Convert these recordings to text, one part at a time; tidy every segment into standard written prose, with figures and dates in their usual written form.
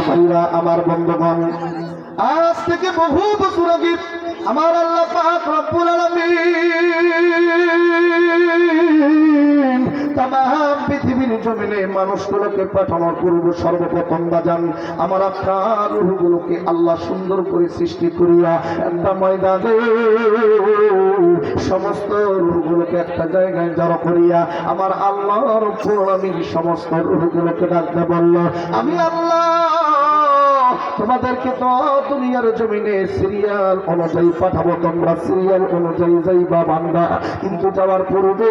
ভাইরা আমার বন্ধুগণ, আজ থেকে বহু বছর আগে আমার আল্লাহ পাক রব্বুল আলামিন তামাম পৃথিবীর জমিনে মানুষগুলোকে পাঠানোর পূর্ব সর্বপ্রথম বাজান আমার আপনার রূহগুলোকে আল্লাহ সুন্দর করে সৃষ্টি করিয়া একটা ময়দানে সমস্ত রূহগুলোকে একটা জায়গায় জড়ো করিয়া আমার আল্লাহ রব্বুল আলামিন সমস্ত রূহগুলোকে ডাকতে বলল, আমি আল্লাহ তোমাদেরকে তো দুনিয়ার জমিনে সিরিয়াল অনুযায়ী পাঠাবো, তোমরা সিরিয়াল অনুযায়ী যাইবা বান্দা, কিন্তু যাওয়ার পূর্বে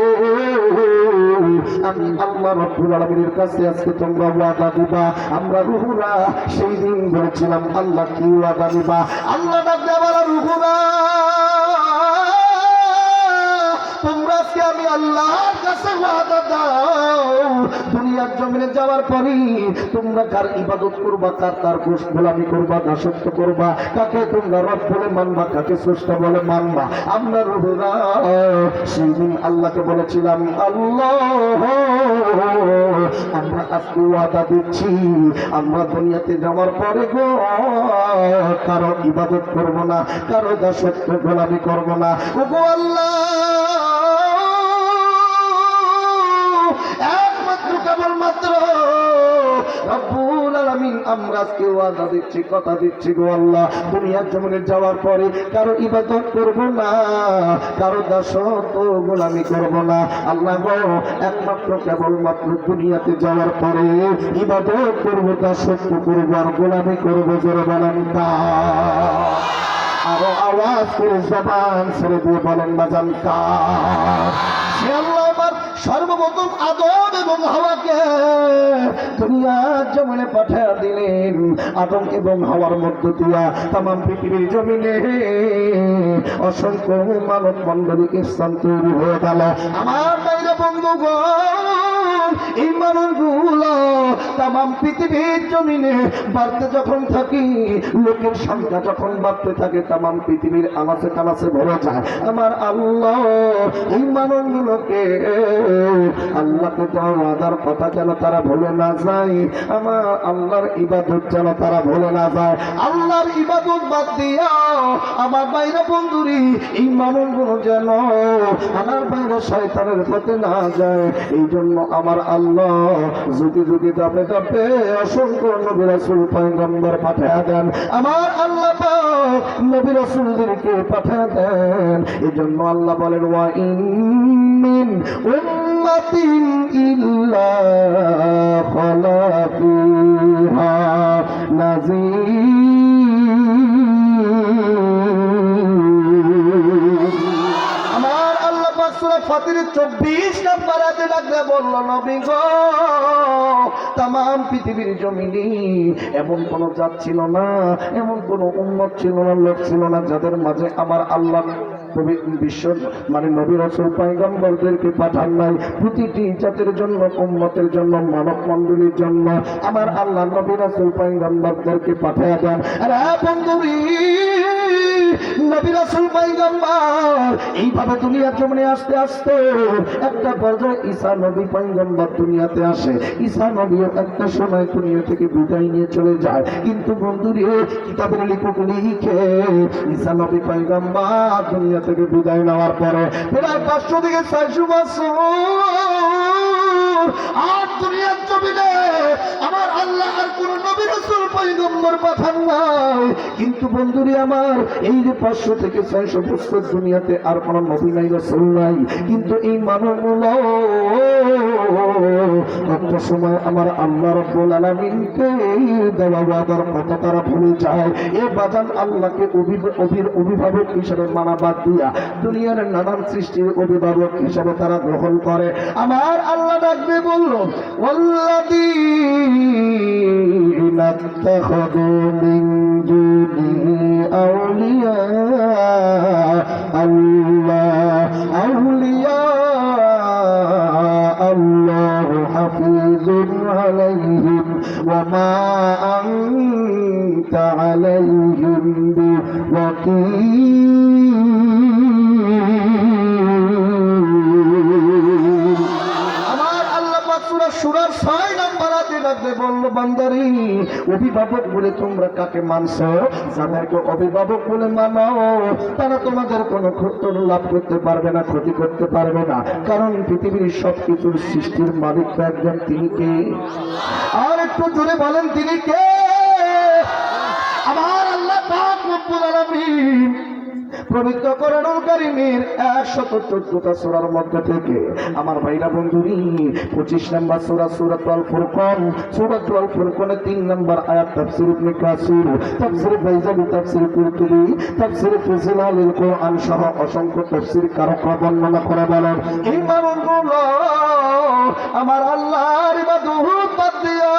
আমি আল্লাহ রব্বুল আলামিনের কাছে আজকে তোমরা ওয়াদা দিবা। আমরা রূহরা সেই দিন বলেছিলাম আল্লাহ কি ওয়াদা দিবা? আল্লাহ ডাক দেওয়ার রূহরা তোমরা আজকে আমি আল্লাহর কাছে ওয়াদা দাও, দুনিয়ার জমিনে যাওয়ার পরই তোমরা কার ইবাদত করবা, কার তার গোলামি করবা, দাসত্ব করবা, কাকে তোমরা রব বলে মানবা, কাকে স্রষ্টা বলে মানবা। আমরা রূহরা সেই দিন আল্লাহকে বলেছিলাম আল্লাহ আমরা আজকে ওয়াদা দিচ্ছি আমরা দুনিয়াতে যাওয়ার পরে গো কারো ইবাদত করবো না, কারো দাসত্ব গোলামি করবো না। ওগো আল্লাহ একমাত্র কেবলমাত্র রব্বুল আলামিন আমরা আজকে ওয়াদা দিচ্ছি, কথা দিচ্ছি গো আল্লাহ দুনিয়ার জমিনে যাওয়ার পরে কারো ইবাদত করব না, কারো দাসত্ব গোলামি করব না। আল্লাহ গো একমাত্র কেবলমাত্র দুনিয়াতে যাওয়ার পরে ইবাদত করব, দাসত্ব করব আর গোলামি করব। জোরে বলেন তা, আরো আওয়াজ করে জবান ছেড়ে দিয়ে বলেন বাজান তা। সে আল্লাহ আমার সর্বপ্রথম আদম এবং হাওয়াকে দুনিয়ার জমিনে পাঠিয়ে দিলেন। আদম এবং হাওয়ার মধ্য দিয়া তামাম পৃথিবীর জমিনে অসংখ্য মানব মণ্ডলীকে স্থান তৈরি হয়ে গেল। আমার বাইরে বন্ধুগণ এই মানুষগুলো তামাম পৃথিবীর জমিনে বাড়তে যখন থাকি, লোকের সংখ্যা যখন বাড়তে থাকে, তামাম পৃথিবীর আনাচে কানাচে ভরে যায়। আমার আল্লাহ এই মানুষগুলোকে আল্লাহকে দেওয়ার কথা যেন তারা ভুলে না যায়, আমার আল্লাহর ইবাদত যেন তারা ভুলে না যায়। আল্লাহর ইবাদত বাদ দিয়া আমার বাইরে বন্ধুরি এই মানুষগুলো যেন আমার বাইরে শয়তানের পথে না যায়। এই জন্য আমার আল্লাহ যুগে যুগে ধাপে ধাপে অসংখ্য নবী রাসূল পয়গম্বর পাঠিয়ে দেন। আমার আল্লাহ পাক নবী রাসূলদেরকে পাঠিয়ে দেন। এই জন্য আল্লাহ বলেন ওয়া ইন মিন উম্মাতিন ইল্লা খালা ফিহা নাযীর। আমার আল্লাহ পাক সূরা ফাতিরের 24 নম্বর আয়াতে লাগলে বলল, নবী গো তামাম পৃথিবীর জমিনে এমন কোন জাত ছিল না, এমন কোন উম্মত ছিল না, লোক ছিল না যাদের মাঝে আমার আল্লাহ বিশ্ব মানে নবী রাসূল পয়গম্বরদেরকে পাঠান নাই। প্রতিটি জাতের জন্য, উম্মতের জন্য, মানব মণ্ডলীর জন্য আমার আল্লাহ নবী রাসূল পয়গম্বরদেরকে পাঠিয়ে দেন। আরে বন্ধুরি নবী রাসূল পয়গম্বর এইভাবে দুনিয়ার জমিনে আসতে আসতে একটা পর্যায়ে ঈসা নবী পয়গম্বর দুনিয়াতে আসে। ঈসা নবীও একটা সময় দুনিয়া থেকে বিদায় নিয়ে চলে যায়। কিন্তু বন্ধুরে কিতাবের লেখক লিখে ঈসা নবী পয়গম্বর দুনিয়া থেকে বিদায় নেওয়ার পরে প্রায় 500 থেকে 600 বছর আর দুনিয়ার জমিনে আমার আল্লাহ আর কোন নবী রাসূল পয়গম্বর পাঠান নাই। কিন্তু বন্ধুরে আমার এই যে 500 থেকে 600 বছর দুনিয়াতে আর কোন নবী নাই, রাসূল নাই, কিন্তু এই মানবগুলো একটা সময় আমার আল্লাহ রাব্বুল আলামিনকে দেওয়া ওয়াদার কথা তারা ভুলে যায়। এ বাজান আল্লাহকে অভিভাবক হিসেবে মানা বাদ দিয়া দুনিয়ার নানান সৃষ্টির অভিভাবক হিসেবে তারা গ্রহণ করে। আমার আল্লাহ ডাকবে বলল ওয়াল্লাযীনা ইত্তাখাযু মিন দুনিহি আউলিয়া আউলিয়া আল্লাহু হাফিজুন আলাইহিম ওয়া মা আনতা আলাইহিম বিওয়াকিল। আমার আল্লাহ পাক সূরা সূরার 6 নম্বর আয়াতে বলল বলল বান্দারি অভিভাবক বলে তোমরা কাকে মানছো? যাদেরকে অভিভাবক বলে মানো তারা তোমাদের কোনো ক্ষতি লাভ করতে পারবে না, ক্ষতি করতে পারবে না। কারণ পৃথিবীর সবকিছুর সৃষ্টির মালিক তো একজন, তিনি কে? আর একটু জোরে বলেন তিনি কে? আমার আল্লাহ পাক রব্বুল আলামিন পবিত্র কোরআনুল কারীমের 114টা সূরার মধ্যে থেকে আমার ভাইরা বন্ধুরি 25 নম্বর সূরা সূরাতুল ফুরকান, সূরাতুল ফুরকানের 3 নম্বর আয়াত তাফসীর ইবনে কাসির, তাফসীর ফাইজালি, তাফসীর কুরতুবী, তাফসীর ফিসলালিল কোরআন সহ অসংখ্য তাফসীর কারকরা বর্ণনা করে বলেন এই মানুষগুলো আমার আল্লাহর ইবাদত বাদ দিয়া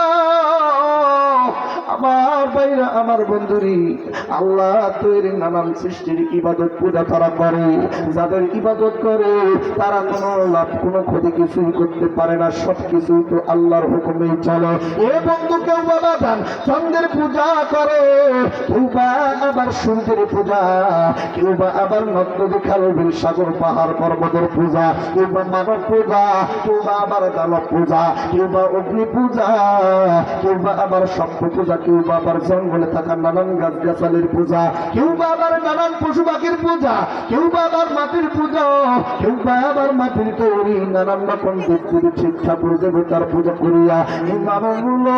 আমার ভাইরা আমার বন্ধুরি আল্লাহ তৈরি নানান সৃষ্টির ইবাদত পূজা তারা করে। যাদের ইবাদত করে তারা কোনো লাভ কোনো ক্ষতি কিছুই করতে পারে না, সব কিছুই তো আল্লাহর হুকুমেই চলে। এ বন্ধু কেউ বাবা যান চন্দ্রের পূজা করে, কেউ বা আবার সূর্যের পূজা, কেউ বা আবার নদী খাল বিল সাগর পাহাড় পর্বতের পূজা, কেউ বা মানব পূজা, কেউ বা আবার দানব পূজা, কেউ বা অগ্নি পূজা, কেউ বা আবার সভ্য পূজা, কেউ বা আবার জঙ্গলে থাকা নানান গাছ গাছালির পূজা, কেউ বা আবার নানান পশু পাখির পূজা, কেউ বা আবার মাটির পূজা, কেউ বা আবার মাটির তৈরি নানান রকম দেবদেবী শিক্ষা করে দেবতার পূজা করিয়া এই মানুষগুলো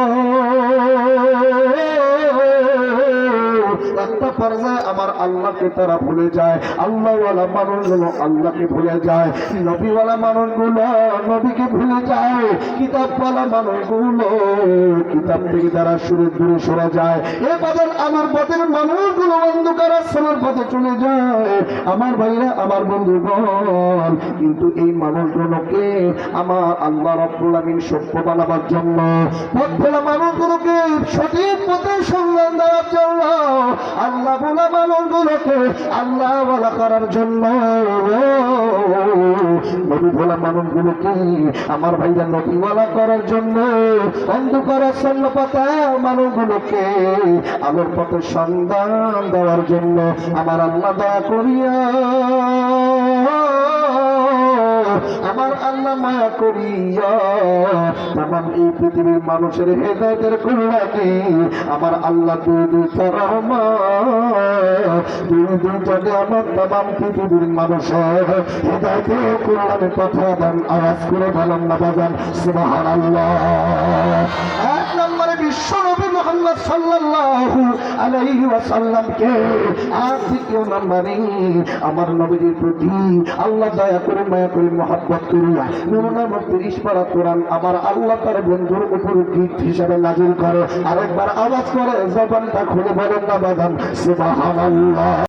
একটা পর্যায়ে আমার আল্লাহকে তারা ভুলে যায়। আল্লাহওয়ালা মানুষগুলো আল্লাহকে ভুলে যায়, নবীওয়ালা মানুষগুলো নবীকে ভুলে যায়, কিতাবওয়ালা মানুষগুলো কিতাব থেকে তারা দূরে সরে যায়। এবার আমার পথের মানুষগুলো অন্ধকার আশ্রমের পথে চলে যায়। আমার ভাইরা আমার বন্ধুগণ, কিন্তু এই মানুষগুলোকে আমার আল্লাহ রাব্বুল আমিন সত্য বানাবার জন্য, পথ ভোলা মানুষগুলোকে সঠিক পথে সন্ধান দেওয়ার জন্য, আল্লাহ বলা মানুষগুলোকে আল্লাহ বলা করার জন্য, নবী বলা মানুষগুলোকে আমার ভাইরা নবীওয়ালা করার জন্য, অন্ধকার আচ্ছন্ন পথে মানুষগুলোকে আলোর পথে সন্ধান দেওয়ার জন্য আমার আল্লাহ দয়া করিয়া, আমার আল্লাহ মায়া করিয়া তামাম এই পৃথিবীর মানুষের হেদায়েতের কল্যাণে আমার আল্লাহ দুই দুইটাকে আমার তামাম পৃথিবীর মানুষের হেদায়েতের কল্যাণে কথা দেন। আওয়াজ করে বলেন না বাজান সুবহানাল্লাহ। এক নম্বরে বিশ্ব নবী মুহাম্মদ সাল্লাল্লাহু আলাইহি ওয়াসাল্লামকে, আর দ্বিতীয় নম্বরে আমার নবীর প্রতি আল্লাহ দয়া করে মায়া করে মহব্বত করিয়া নূর নামক 30 পারা কোরআন আমার আল্লাহ তার বন্ধুর উপর গীত হিসাবে নাজিল করে। আরেকবার আওয়াজ করে জবানটা খুলে বলেন না বাজান সুবহানাল্লাহ।